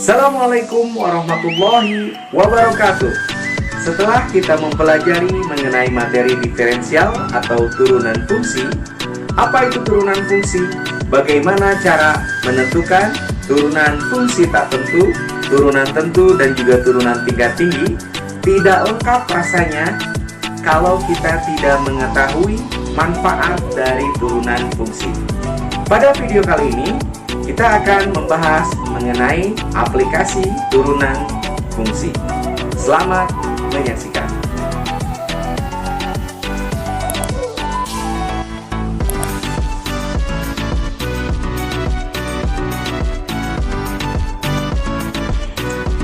Assalamualaikum warahmatullahi wabarakatuh. Setelah kita mempelajari mengenai materi diferensial atau turunan fungsi, apa itu turunan fungsi? Bagaimana cara menentukan turunan fungsi tak tentu, turunan tentu, dan juga turunan tingkat tinggi? Tidak lengkap rasanya kalau kita tidak mengetahui manfaat dari turunan fungsi. Pada video kali ini, kita akan membahas mengenai aplikasi turunan fungsi. Selamat menyaksikan.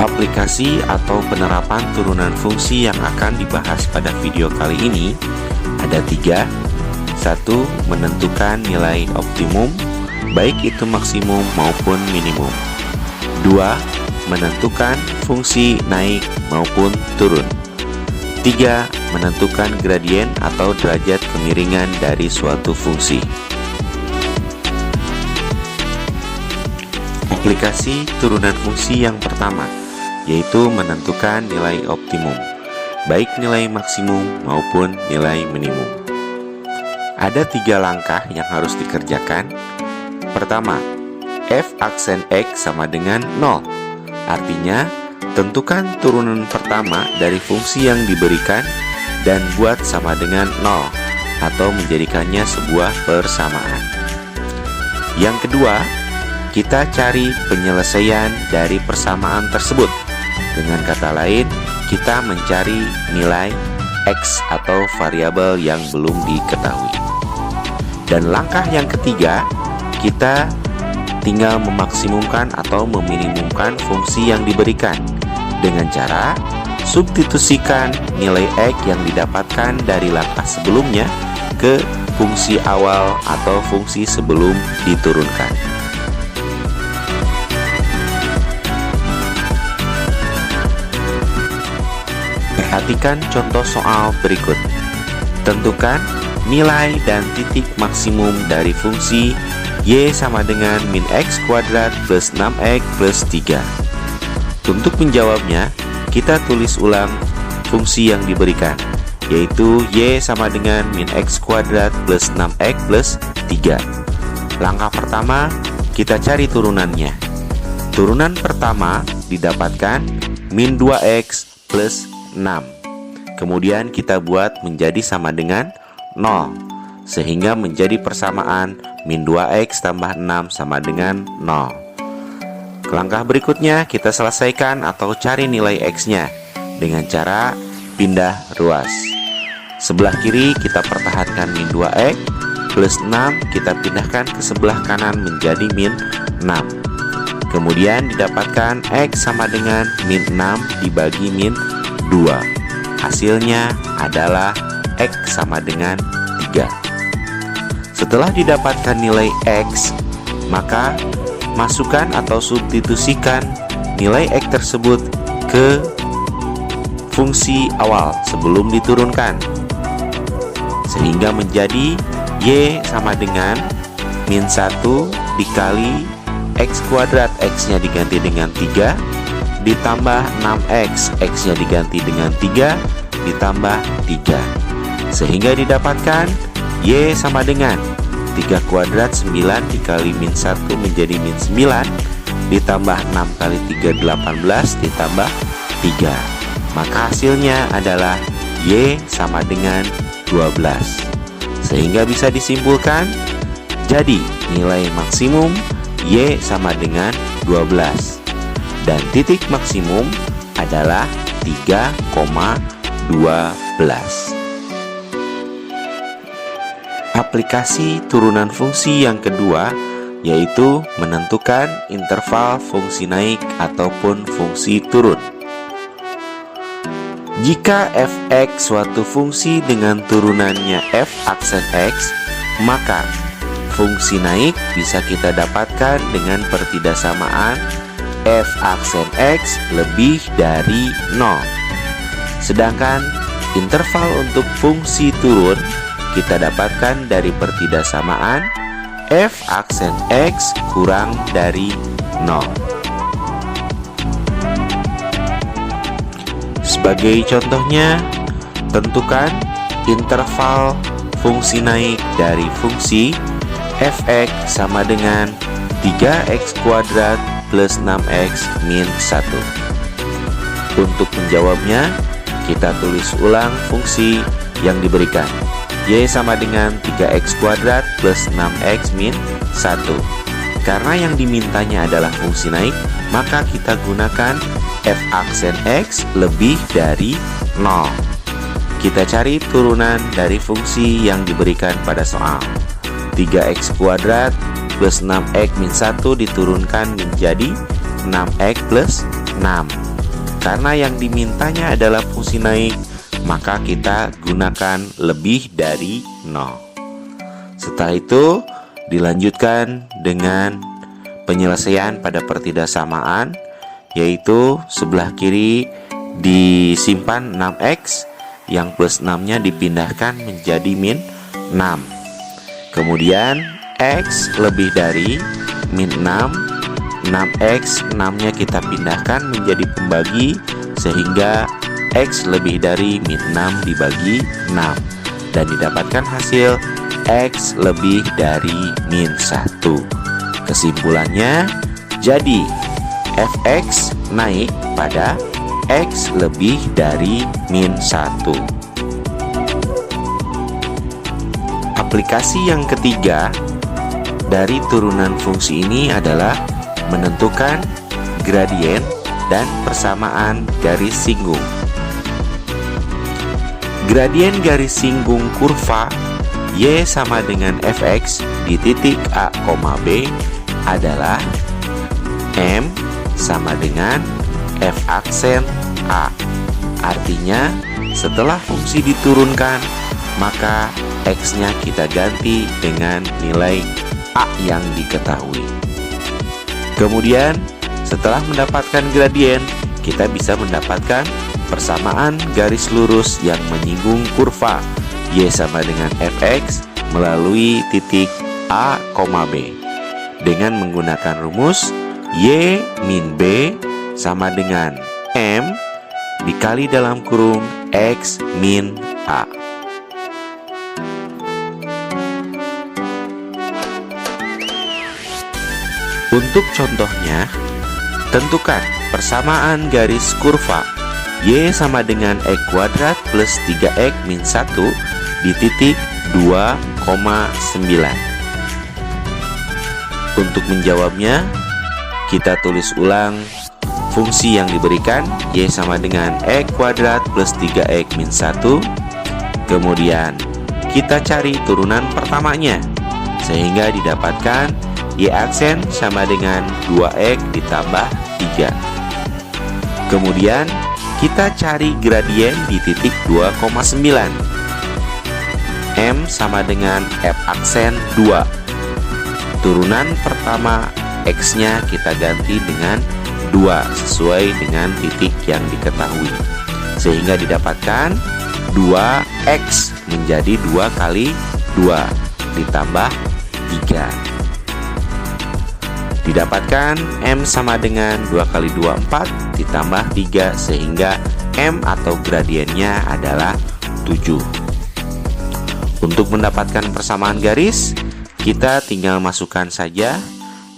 Aplikasi atau penerapan turunan fungsi yang akan dibahas pada video kali ini ada 3. 1. Menentukan nilai optimum, baik itu maksimum maupun minimum. 2. Menentukan fungsi naik maupun turun. 3. Menentukan gradien atau derajat kemiringan dari suatu fungsi. Aplikasi turunan fungsi yang pertama yaitu menentukan nilai optimum, baik nilai maksimum maupun nilai minimum. Ada 3 langkah yang harus dikerjakan. Pertama, f aksen x sama dengan 0. Artinya, tentukan turunan pertama dari fungsi yang diberikan dan buat sama dengan 0 atau menjadikannya sebuah persamaan. Yang kedua, kita cari penyelesaian dari persamaan tersebut. Dengan kata lain, kita mencari nilai x atau variabel yang belum diketahui. Dan langkah yang ketiga, kita tinggal memaksimumkan atau meminimumkan fungsi yang diberikan dengan cara substitusikan nilai x yang didapatkan dari langkah sebelumnya ke fungsi awal atau fungsi sebelum diturunkan. Perhatikan contoh soal berikut. Tentukan nilai dan titik maksimum dari fungsi y sama dengan min x kuadrat plus 6x plus 3. Untuk menjawabnya, kita tulis ulang fungsi yang diberikan, yaitu y sama dengan min x kuadrat plus 6x plus 3. Langkah pertama, kita cari turunannya. Turunan pertama didapatkan min 2x plus 6. Kemudian kita buat menjadi sama dengan 0, sehingga menjadi persamaan min 2x tambah 6 sama dengan 0. Langkah berikutnya kita selesaikan atau cari nilai x-nya dengan cara pindah ruas. Sebelah kiri kita pertahankan min 2x plus 6, kita pindahkan ke sebelah kanan menjadi min 6. Kemudian didapatkan x sama dengan min 6 dibagi min 2. Hasilnya adalah x sama dengan 3. Setelah didapatkan nilai x, maka masukkan atau substitusikan nilai x tersebut ke fungsi awal sebelum diturunkan, sehingga menjadi y sama dengan min 1 dikali x kuadrat, x-nya diganti dengan 3, ditambah 6x, x-nya diganti dengan 3, ditambah 3, sehingga didapatkan y sama dengan 3 kuadrat 9 dikali min 1 menjadi min 9, ditambah 6 kali 3 18, ditambah 3. Maka hasilnya adalah y sama dengan 12. Sehingga bisa disimpulkan, jadi nilai maksimum y sama dengan 12. Dan titik maksimum adalah 3,12. Aplikasi turunan fungsi yang kedua yaitu menentukan interval fungsi naik ataupun fungsi turun. Jika f(x) suatu fungsi dengan turunannya f aksen x, maka fungsi naik bisa kita dapatkan dengan pertidaksamaan f aksen x lebih dari 0. Sedangkan interval untuk fungsi turun kita dapatkan dari pertidaksamaan f aksen x kurang dari 0. Sebagai contohnya, tentukan interval fungsi naik dari fungsi f(x) sama dengan 3x kuadrat plus 6x min 1. Untuk menjawabnya, kita tulis ulang fungsi yang diberikan. Y sama dengan 3x kuadrat plus 6x min 1. Karena yang dimintanya adalah fungsi naik, maka kita gunakan f aksen x lebih dari 0. Kita cari turunan dari fungsi yang diberikan pada soal. 3x kuadrat plus 6x min 1 diturunkan menjadi 6x plus 6. Karena yang dimintanya adalah fungsi naik, maka kita gunakan lebih dari 0. Setelah itu, dilanjutkan dengan penyelesaian pada pertidaksamaan, yaitu sebelah kiri disimpan 6x, yang plus 6-nya dipindahkan menjadi min 6. Kemudian, x lebih dari min 6, 6x, 6-nya kita pindahkan menjadi pembagi, sehingga x lebih dari min 6 dibagi 6, dan didapatkan hasil x lebih dari min 1. Kesimpulannya, jadi fx naik pada x lebih dari min 1. Aplikasi yang ketiga dari turunan fungsi ini adalah menentukan gradien dan persamaan garis singgung. Gradien garis singgung kurva y sama dengan fx di titik a, b adalah m sama dengan f aksen a. Artinya, setelah fungsi diturunkan, maka x-nya kita ganti dengan nilai a yang diketahui. Kemudian, setelah mendapatkan gradien, kita bisa mendapatkan persamaan garis lurus yang menyinggung kurva y sama dengan fx melalui titik a, b. Dengan menggunakan rumus y min b sama dengan m dikali dalam kurung x min a. Untuk contohnya, tentukan persamaan garis kurva y sama dengan x kuadrat plus 3x min 1 di titik 2,9. Untuk menjawabnya, kita tulis ulang fungsi yang diberikan y sama dengan x kuadrat plus 3x min 1. Kemudian kita cari turunan pertamanya, sehingga didapatkan y aksen sama dengan 2x ditambah 3. Kemudian kita cari gradien di titik 2,9. M sama dengan f aksen 2. Turunan pertama x-nya kita ganti dengan 2 sesuai dengan titik yang diketahui, sehingga didapatkan 2x menjadi 2 kali 2 ditambah 3. Didapatkan M sama dengan 2 kali 2, 4 ditambah 3, sehingga M atau gradiennya adalah 7. Untuk mendapatkan persamaan garis, kita tinggal masukkan saja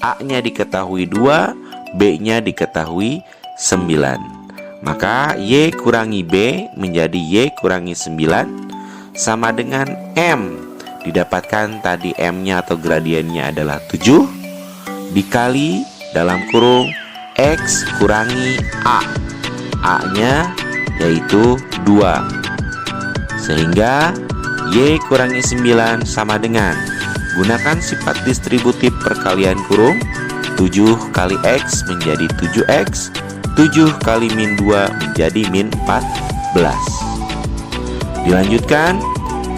A-nya diketahui 2, B-nya diketahui 9. Maka Y kurangi B menjadi Y kurangi 9 sama dengan M. Didapatkan tadi M-nya atau gradiennya adalah 7 dikali dalam kurung X kurangi A. A-nya yaitu 2. Sehingga Y kurangi 9 sama dengan, gunakan sifat distributif perkalian kurung, 7 kali X menjadi 7X, 7 kali min 2 menjadi min 14. Dilanjutkan,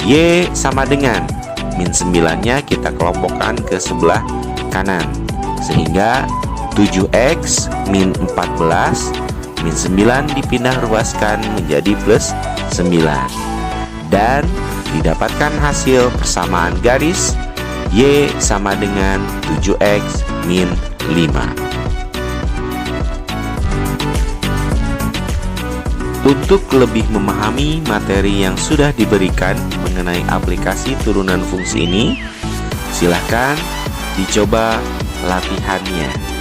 Y sama dengan min 9-nya kita kelompokkan ke sebelah kanan, sehingga 7X min 14 min 9 dipindah ruaskan menjadi plus 9, dan didapatkan hasil persamaan garis Y sama dengan 7X min 5. Untuk lebih memahami materi yang sudah diberikan mengenai aplikasi turunan fungsi ini, silahkan dicoba latihannya.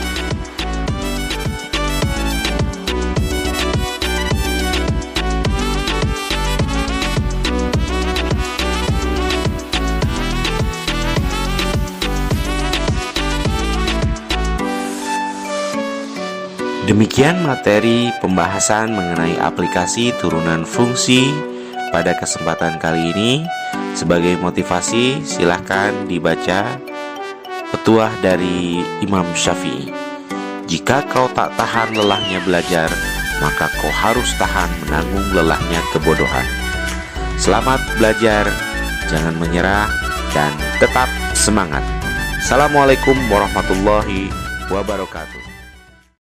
Demikian materi pembahasan mengenai aplikasi turunan fungsi pada kesempatan kali ini. Sebagai motivasi, silahkan dibaca petuah dari Imam Syafi'i. Jika kau tak tahan lelahnya belajar, maka kau harus tahan menanggung lelahnya kebodohan. Selamat belajar, jangan menyerah, dan tetap semangat. Assalamualaikum warahmatullahi wabarakatuh.